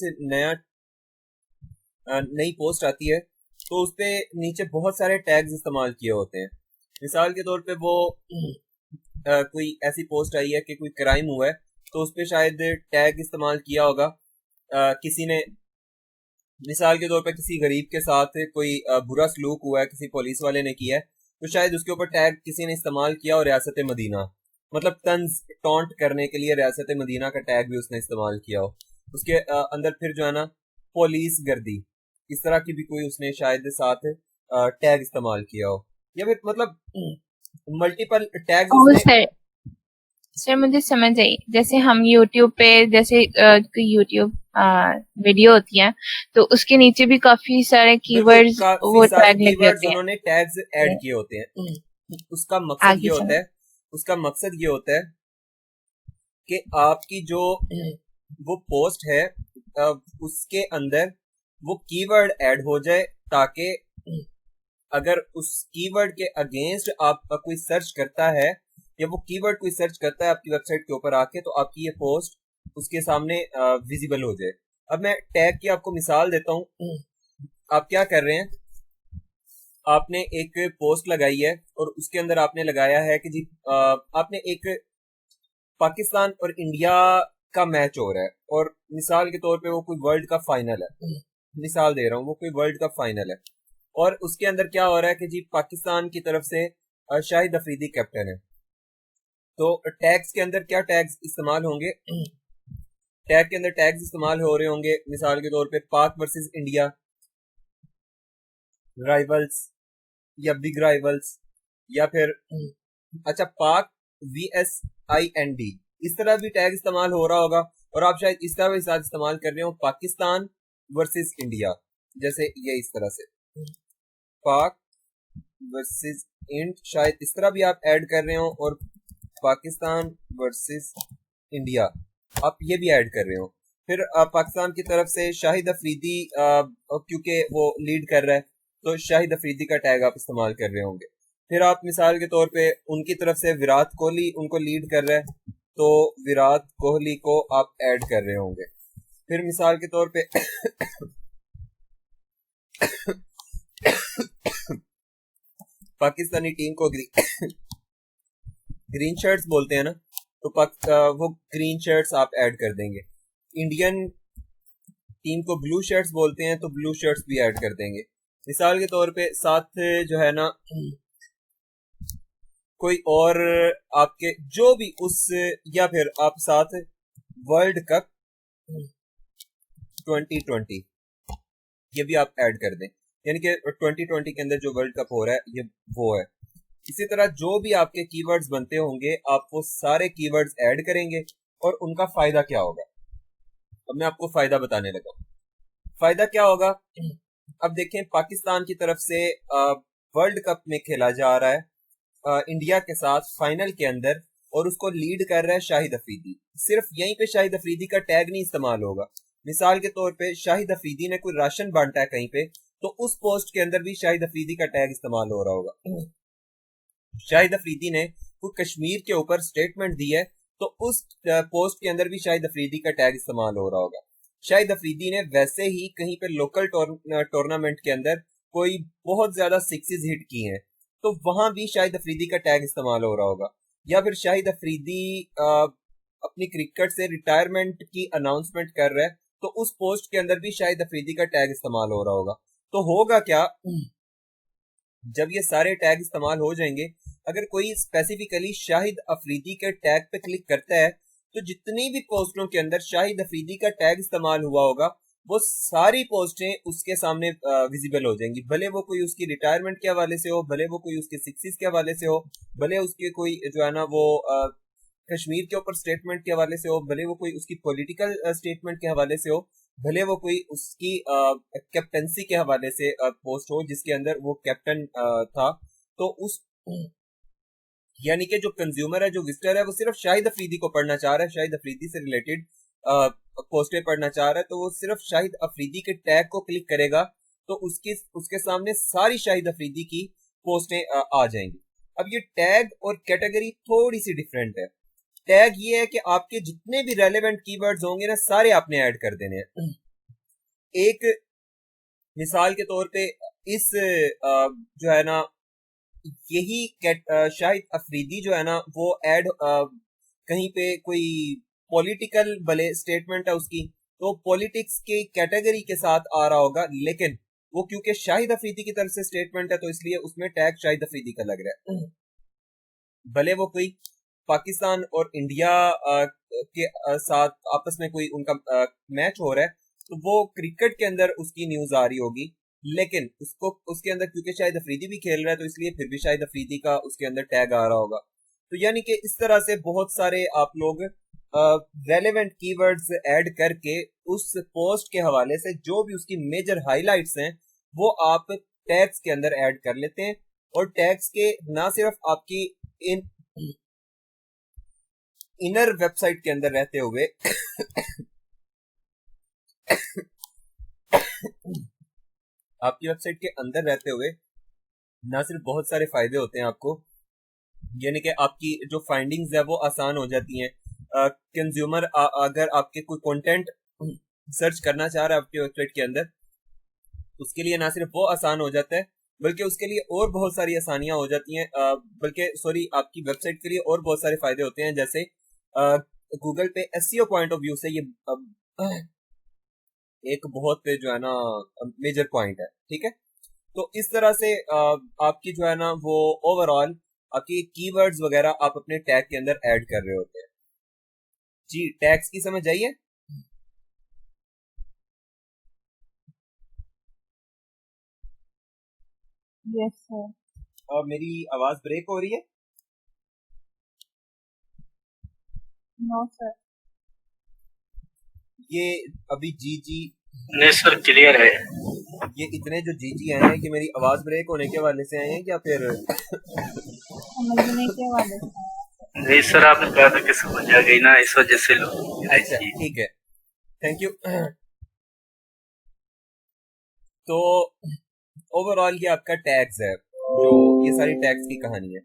नई पोस्ट आती है, तो उस पे नीचे बहुत सारे टैग्स इस्तेमाल किए होते हैं। मिसाल के तौर पे वो कोई ऐसी पोस्ट आई है कि कोई क्राइम हुआ है, तो उस पे शायद टैग इस्तेमाल किया होगा किसी ने। मिसाल के तौर पे किसी गरीब के साथ कोई बुरा सलूक हुआ है, किसी पुलिस वाले ने किया है, तो शायद उसके ऊपर टैग किसी ने इस्तेमाल किया, और रियासत मदीना, मतलब तंज टॉन्ट करने के लिए रियासत मदीना का टैग भी उसने इस्तेमाल किया हो। उसके अंदर फिर जो है ना पुलिस गर्दी, इस तरह की भी कोई उसने शायद साथ टैग इस्तेमाल किया हो, या फिर मतलब मल्टीपल टैग्स ओ उसने। सर, सर मुझे समझ आई। जैसे हम यूट्यूब पे जैसे यूट्यूब वीडियो होती है, तो उसके नीचे भी काफी सारे बिल्कुल कीवर्ड्स काफी वो सारे टैग लगे कीवर्ड्स होते हैं। उन्होंने टैग्स ऐड किए होते हैं। उसका मकसद आगे ये होता चलो। है, उसका मकसद ये होता है कि आपकी जो वो पोस्ट है उसके अंदर वो कीवर्ड ऐड हो जाए, ताकि अगर उस कीवर्ड के अगेंस्ट आपका कोई सर्च करता है, या वो कीवर्ड कोई सर्च करता है आपकी वेबसाइट के ऊपर आके, तो आपकी ये पोस्ट उसके सामने विजिबल हो जाए। अब मैं टैग की आपको मिसाल देता हूँ। आप क्या कर रहे हैं, आपने एक पोस्ट लगाई है और उसके अंदर आपने लगाया है कि जी आपने एक पाकिस्तान और इंडिया का मैच हो रहा है, और मिसाल के तौर पे वो कोई वर्ल्ड का फाइनल है, मिसाल दे रहा हूँ, वो कोई वर्ल्ड का फाइनल है, और उसके अंदर क्या हो रहा है कि जी पाकिस्तान की तरफ से शाहिद अफरीदी कैप्टन है। तो टैग्स के अंदर क्या टैग्स इस्तेमाल होंगे, टैग के अंदर टैग्स इस्तेमाल हो रहे होंगे मिसाल के तौर पे पाक वर्सेस इंडिया, राइवल्स या बिग राइवल्स, या फिर अच्छा पाक VSIND, इस तरह भी टैग इस्तेमाल हो रहा होगा। और आप शायद इस तरह भी साथ इस्तेमाल कर रहे हो पाकिस्तान वर्सेस इंडिया, जैसे ये इस तरह से पाक वर्सेस इंड, शायद इस तरह भी आप ऐड कर रहे हो, और पाकिस्तान वर्सेस इंडिया आप ये भी ऐड कर रहे हो। फिर पाकिस्तान की तरफ से शाहिद अफरीदी, क्योंकि वो लीड कर रहा है तो शाहिद अफरीदी का टैग आप इस्तेमाल कर रहे होंगे। फिर आप मिसाल के तौर पे उनकी तरफ से विराट कोहली उनको लीड कर रहा है, तो विराट कोहली को आप ऐड कर रहे होंगे। फिर मिसाल के तौर पे पाकिस्तानी टीम को ग्रीन शर्ट्स बोलते हैं ना, तो वो ग्रीन शर्ट्स आप ऐड कर देंगे। इंडियन टीम को ब्लू शर्ट्स बोलते हैं, तो ब्लू शर्ट्स भी ऐड कर देंगे। मिसाल के तौर पे साथ जो है ना कोई और आपके जो भी उस, या फिर आप साथ वर्ल्ड कप 2020 ये भी आप ऐड कर दें, यानी कि 2020 के अंदर जो वर्ल्ड कप हो रहा है ये वो है। इसी तरह जो भी आपके कीवर्ड्स बनते होंगे आप वो सारे कीवर्ड्स ऐड करेंगे, और उनका फायदा क्या होगा, अब मैं आपको फायदा बताने लगा। फायदा क्या होगा, अब देखें पाकिस्तान की तरफ से वर्ल्ड कप में खेला जा रहा है इंडिया के साथ फाइनल के अंदर, और उसको लीड कर रहा है शाहिद अफरीदी। सिर्फ यहीं पे शाहिद अफरीदी का टैग नहीं इस्तेमाल होगा। मिसाल के तौर पे शाहिद अफरीदी ने कोई राशन बांटा है कहीं पे, तो उस पोस्ट के अंदर भी शाहिद अफरीदी का टैग इस्तेमाल हो रहा होगा। शाहिद अफरीदी ने कोई कश्मीर के ऊपर स्टेटमेंट दी है, तो उस पोस्ट के अंदर भी शाहिद अफरीदी का टैग इस्तेमाल हो रहा होगा। शाहिद अफरीदी ने वैसे ही कहीं पे लोकल टूर्नामेंट के अंदर कोई बहुत ज्यादा सिक्सेस हिट की हैं, तो वहां भी शाहिद अफरीदी का टैग इस्तेमाल हो रहा होगा। या फिर शाहिद अफरीदी अपनी क्रिकेट से रिटायरमेंट की अनाउंसमेंट कर रहा है, तो उस पोस्ट के अंदर भी शाहिद अफरीदी का टैग इस्तेमाल हो रहा होगा। तो होगा क्या, जब ये सारे टैग इस्तेमाल हो जाएंगे, अगर कोई स्पेसिफिकली शाहिद अफरीदी के टैग पे क्लिक करता है, तो जितनी भी पोस्टों के अंदर शाहिद अफरीदी का टैग इस्तेमाल हुआ होगा वो सारी पोस्टें उसके सामने विजिबल हो जाएंगी, भले वो कोई उसकी रिटायरमेंट के हवाले से हो, भले वो कोई उसके सिक्सेस के हवाले से हो, भले उसके कोई जो है ना वो कश्मीर के ऊपर स्टेटमेंट के हवाले से हो, भले वो कोई उसकी पॉलिटिकल स्टेटमेंट के हवाले से हो, भले वो कोई उसकी कैप्टनसी के हवाले से पोस्ट हो जिसके अंदर वो कैप्टन था। तो उस यानी कि जो कंज्यूमर है, जो विजिटर है, वो सिर्फ शाहिद अफरीदी को पढ़ना चाह रहा है, शाहिद अफरीदी से रिलेटेड पोस्टें पढ़ना चाह रहा है, तो वो सिर्फ शाहिद अफरीदी के टैग को क्लिक करेगा, तो उसके सामने सारी शाहिद अफरीदी की पोस्टें आ जाएंगी। अब ये टैग और कैटेगरी थोड़ी सी डिफरेंट है। टैग ये है कि आपके जितने भी रेलेवेंट कीवर्ड्स होंगे ना, सारे आपने ऐड कर देने हैं। एक मिसाल के तौर पे इस जो है ना यही शाहिद अफरीदी जो है ना वो ऐड कहीं पे कोई पॉलिटिकल भले स्टेटमेंट है उसकी, तो पॉलिटिक्स के कैटेगरी के साथ आ रहा होगा, लेकिन वो क्योंकि शाहिद अफरीदी की तरफ से स्टेटमेंट है तो इसलिए उसमें टैग शाहिद अफरीदी का लग रहा है। भले वो कोई पाकिस्तान और इंडिया के साथ आपस में कोई उनका मैच हो रहा है, तो वो क्रिकेट के अंदर उसकी न्यूज आ रही होगी, लेकिन उसको उसके अंदर क्योंकि शायद अफरीदी भी खेल रहा है तो इसलिए फिर भी शायद अफरीदी का उसके अंदर टैग आ रहा होगा। तो यानी कि इस तरह से बहुत सारे आप लोग रेलेवेंट कीवर्ड्स ऐड करके उस पोस्ट के हवाले से जो भी उसकी मेजर हाइलाइट्स हैं वो आप टैग्स के अंदर ऐड कर लेते हैं। और टैग्स के ना सिर्फ आपकी इन इनर वेबसाइट के अंदर रहते हुए आपकी वेबसाइट के अंदर रहते हुए ना सिर्फ बहुत सारे फायदे होते हैं आपको, यानी कि आपकी जो फाइंडिंग्स है वो आसान हो जाती हैं। कंज्यूमर अगर आपके कोई कंटेंट सर्च करना चाह रहा है आपकी वेबसाइट के अंदर, उसके लिए ना सिर्फ वो आसान हो जाता है बल्कि उसके लिए और बहुत सारी आसानियां हो जाती हैं। बल्कि सॉरी, आपकी वेबसाइट के लिए और बहुत सारे फायदे होते हैं। जैसे गूगल पे एसईओ पॉइंट ऑफ व्यू से ये एक बहुत जो है ना मेजर पॉइंट है, ठीक है। तो इस तरह से आपकी जो है ना वो ओवरऑल आपकी कीवर्ड्स वगैरह आप अपने टैग के अंदर ऐड कर रहे होते हैं। जी, टैग्स की समझ आइए। Yes sir. और मेरी आवाज ब्रेक हो रही है? No sir. ये अभी जी जी नहीं सर, क्लियर है। ये इतने जो जी जी आए हैं कि मेरी आवाज ब्रेक होने के हवाले से आए हैं या फिर समझने के वाले से। नहीं सर, आपने कहा था कि समझ आ गई ना, इस वजह से लोग। अच्छा, ठीक है, थैंक यू। तो ओवरऑल ये आपका टैग्स है, जो ये सारी टैग्स की कहानी है।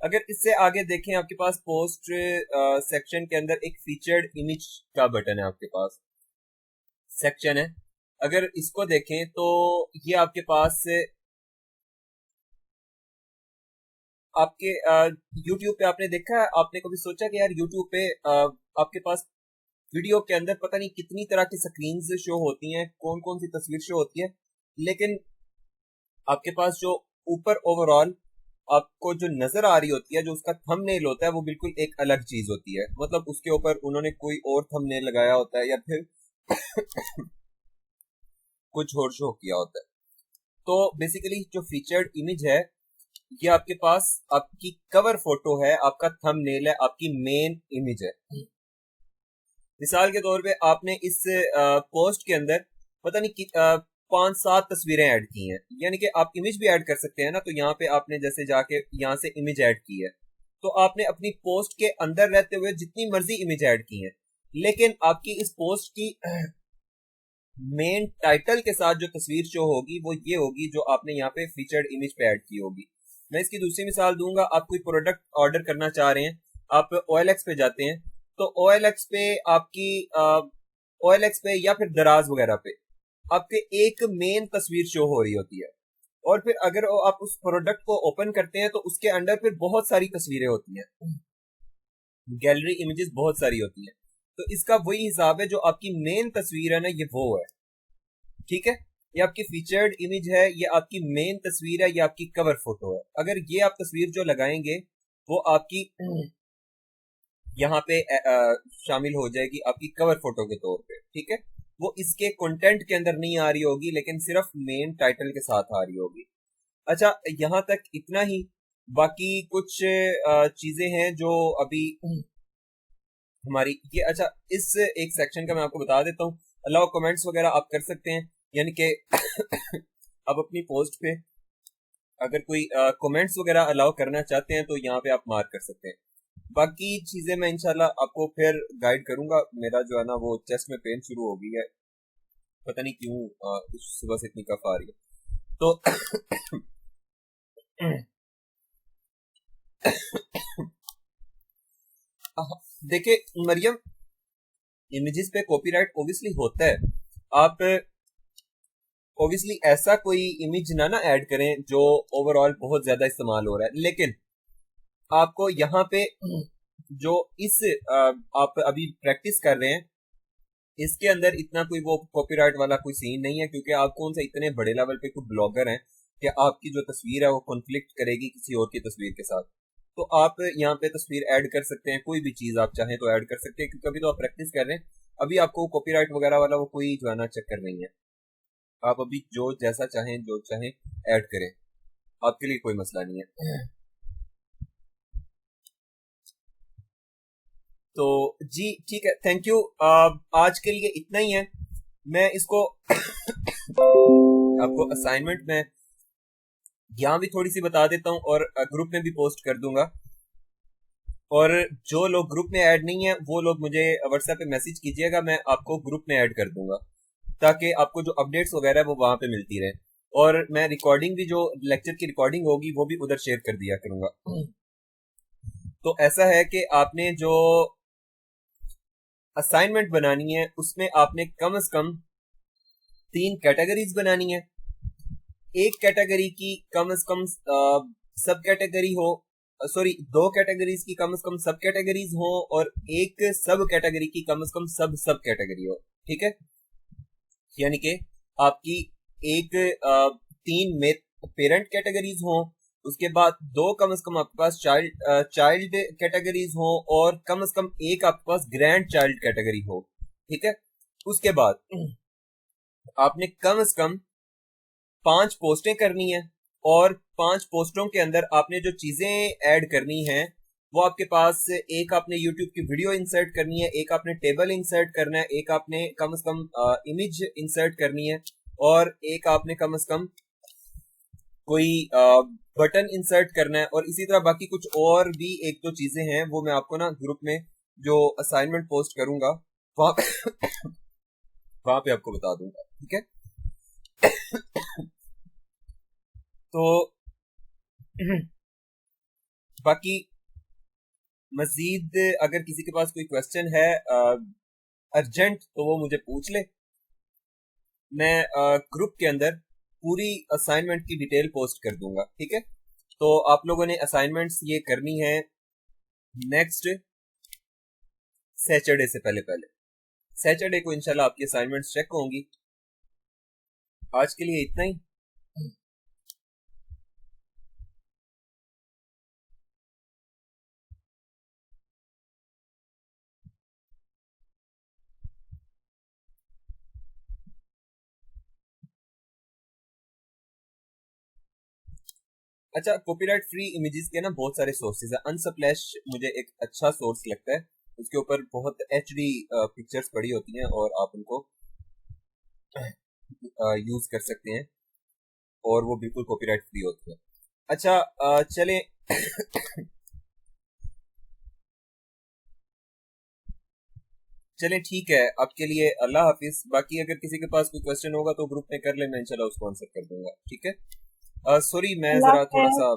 अगर इससे आगे देखें, आपके पास पोस्ट सेक्शन के अंदर एक फीचर्ड इमेज का बटन है, आपके पास सेक्शन है। अगर इसको देखें तो ये आपके पास आपके YouTube पे आपने देखा है, आपने कभी सोचा कि यार YouTube पे आपके पास वीडियो के अंदर पता नहीं कितनी तरह की स्क्रीन्स शो होती हैं, कौन कौन सी तस्वीर शो होती है, लेकिन आपके पास जो ऊपर ओवरऑल आपको जो नजर आ रही होती है, जो उसका थंबनेल होता है, वो बिल्कुल एक अलग चीज होती है। मतलब उसके ऊपर उन्होंने कोई और थंबनेल लगाया होता है या फिर कुछ और शो किया होता है। तो बेसिकली जो फीचर्ड इमेज है, ये आपके पास आपकी कवर फोटो है, आपका थंबनेल है, आपकी मेन इमेज है। मिसाल के तौर पे आपने इस पोस्ट के अंदर पता नहीं 5-7 तस्वीरें ऐड की हैं, यानी कि आप इमेज भी ऐड कर सकते हैं ना। तो यहाँ पे आपने जैसे जाके यहाँ से इमेज ऐड की है, तो आपने अपनी पोस्ट के अंदर रहते हुए जितनी मर्जी इमेज ऐड की है, लेकिन आपकी इस पोस्ट की मेन टाइटल के साथ जो तस्वीर शो होगी वो ये होगी जो आपने यहाँ पे फीचर्ड इमेज पे ऐड की होगी। मैं इसकी दूसरी मिसाल दूंगा। आप कोई प्रोडक्ट ऑर्डर करना चाह रहे हैं, आप OLX पे जाते हैं, तो OLX पे आपकी OLX पे या फिर दराज वगैरह पे आपके एक मेन तस्वीर शो हो रही होती है, और फिर अगर आप उस प्रोडक्ट को ओपन करते हैं तो उसके अंदर फिर बहुत सारी तस्वीरें होती हैं, गैलरी इमेजेस बहुत सारी होती हैं। तो इसका वही हिसाब है, जो आपकी मेन तस्वीर है ना, ये वो है, ठीक है। ये आपकी फीचर्ड इमेज है, ये आपकी मेन तस्वीर है, ये आपकी कवर फोटो है। अगर ये आप तस्वीर जो लगाएंगे वो आपकी यहाँ पे शामिल हो जाएगी आपकी कवर फोटो के तौर पे, ठीक है। वो इसके कंटेंट के अंदर नहीं आ रही होगी, लेकिन सिर्फ मेन टाइटल के साथ आ रही होगी। अच्छा, यहाँ तक इतना ही। बाकी कुछ चीजें हैं जो अभी हमारी ये, अच्छा, इस एक सेक्शन का मैं आपको बता देता हूँ। अलाउ कमेंट्स वगैरह आप कर सकते हैं, यानी कि आप अपनी पोस्ट पे अगर कोई कमेंट्स वगैरह अलाउ करना चाहते हैं तो यहाँ पे आप मार्क कर सकते हैं। बाकी चीजें मैं इंशाल्लाह आपको फिर गाइड करूंगा। मेरा जो है ना वो चेस्ट में पेन शुरू हो गई है, पता नहीं क्यों सुबह से इतनी कफ आ रही है। तो देखिए मरियम, इमेजेस पे कॉपीराइट ओब्वियसली होता है। आप ओब्वियसली ऐसा कोई इमेज ना ऐड करें जो ओवरऑल बहुत ज्यादा इस्तेमाल हो रहा है, लेकिन आपको यहाँ पे जो आप अभी प्रैक्टिस कर रहे हैं, इसके अंदर इतना कोई वो कॉपीराइट वाला कोई सीन नहीं है, क्योंकि आप कौन सा इतने बड़े लेवल पे कोई ब्लॉगर हैं कि आपकी जो तस्वीर है वो कॉन्फ्लिक्ट करेगी किसी और की तस्वीर के साथ। तो आप यहाँ पे तस्वीर ऐड कर सकते हैं, कोई भी चीज आप चाहें तो ऐड कर सकते हैं, क्योंकि अभी तो आप प्रैक्टिस कर रहे हैं। अभी आपको कॉपीराइट वगैरह वाला वो कोई जो है ना चक्कर नहीं है, आप अभी जो जैसा चाहें जो चाहें ऐड करें, आपके लिए कोई मसला नहीं है। तो जी ठीक है, थैंक यू। आज के लिए इतना ही है। मैं इसको आपको असाइनमेंट में यहाँ भी थोड़ी सी बता देता हूँ और ग्रुप में भी पोस्ट कर दूंगा, और जो लोग ग्रुप में ऐड नहीं है वो लोग मुझे व्हाट्सएप पे मैसेज कीजिएगा, मैं आपको ग्रुप में ऐड कर दूंगा ताकि आपको जो अपडेट्स वगैरह वो वहां पे मिलती रहे, और मैं रिकॉर्डिंग भी, जो लेक्चर की रिकॉर्डिंग होगी वो भी उधर शेयर कर दिया करूंगा। तो ऐसा है कि आपने जो असाइनमेंट बनानी है उसमें आपने कम से कम 3 कैटेगरीज बनानी है। एक कैटेगरी की कम से कम सब कैटेगरी हो, सॉरी 2 कैटेगरीज की कम से कम सब कैटेगरीज हो, और एक सब कैटेगरी की कम से कम सब कैटेगरी हो, ठीक है। यानी कि आपकी एक 3 में पेरेंट कैटेगरीज हो, उसके बाद 2 कम से कम आपके पास चाइल्ड कैटेगरीज हो, और कम से कम एक आपके पास ग्रैंड चाइल्ड कैटेगरी हो, ठीक है। उसके बाद आपने कम से कम 5 पोस्टें करनी है, और 5 पोस्टों के अंदर आपने जो चीजें ऐड करनी है वो आपके पास, एक आपने यूट्यूब की वीडियो इंसर्ट करनी है, एक आपने टेबल इंसर्ट करना है, एक आपने कम से कम इमेज इंसर्ट करनी है, और एक आपने कम से कम कोई बटन इंसर्ट करना है, और इसी तरह बाकी कुछ और भी 1-2 चीजें हैं वो मैं आपको ना ग्रुप में जो असाइनमेंट पोस्ट करूंगा वहां वहां पे आपको बता दूंगा, ठीक है। तो बाकी मजीद अगर किसी के पास कोई क्वेश्चन है अर्जेंट तो वो मुझे पूछ ले। मैं ग्रुप के अंदर पूरी असाइनमेंट की डिटेल पोस्ट कर दूंगा, ठीक है। तो आप लोगों ने असाइनमेंट्स ये करनी है नेक्स्ट सैटरडे से पहले सैटरडे को इंशाल्लाह आपकी असाइनमेंट्स चेक होंगी। आज के लिए इतना ही। अच्छा, कॉपीराइट फ्री इमेजेस के ना बहुत सारे सोर्सेज है। अनस्प्लैश मुझे एक अच्छा सोर्स लगता है, उसके ऊपर बहुत एचडी पिक्चर्स पड़ी होती हैं और आप उनको यूज कर सकते हैं, और वो बिल्कुल कॉपीराइट फ्री होती है। अच्छा चलें चलें ठीक है, आपके लिए अल्लाह हाफिज। बाकी अगर किसी के पास कोई क्वेश्चन होगा तो ग्रुप में कर लेना, इंशाल्लाह उसको आंसर कर दूंगा, ठीक है। सॉरी मैं अल्लाह जरा थोड़ा हाफ़िज़। सा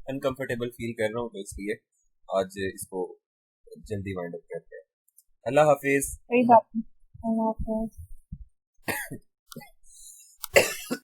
अनकंफर्टेबल फील कर रहा हूँ, तो इसलिए आज इसको जल्दी वाइंड अप करते हैं। अल्लाह हाफिज। कोई बात नहीं। अल्लाह हाफ़िज़।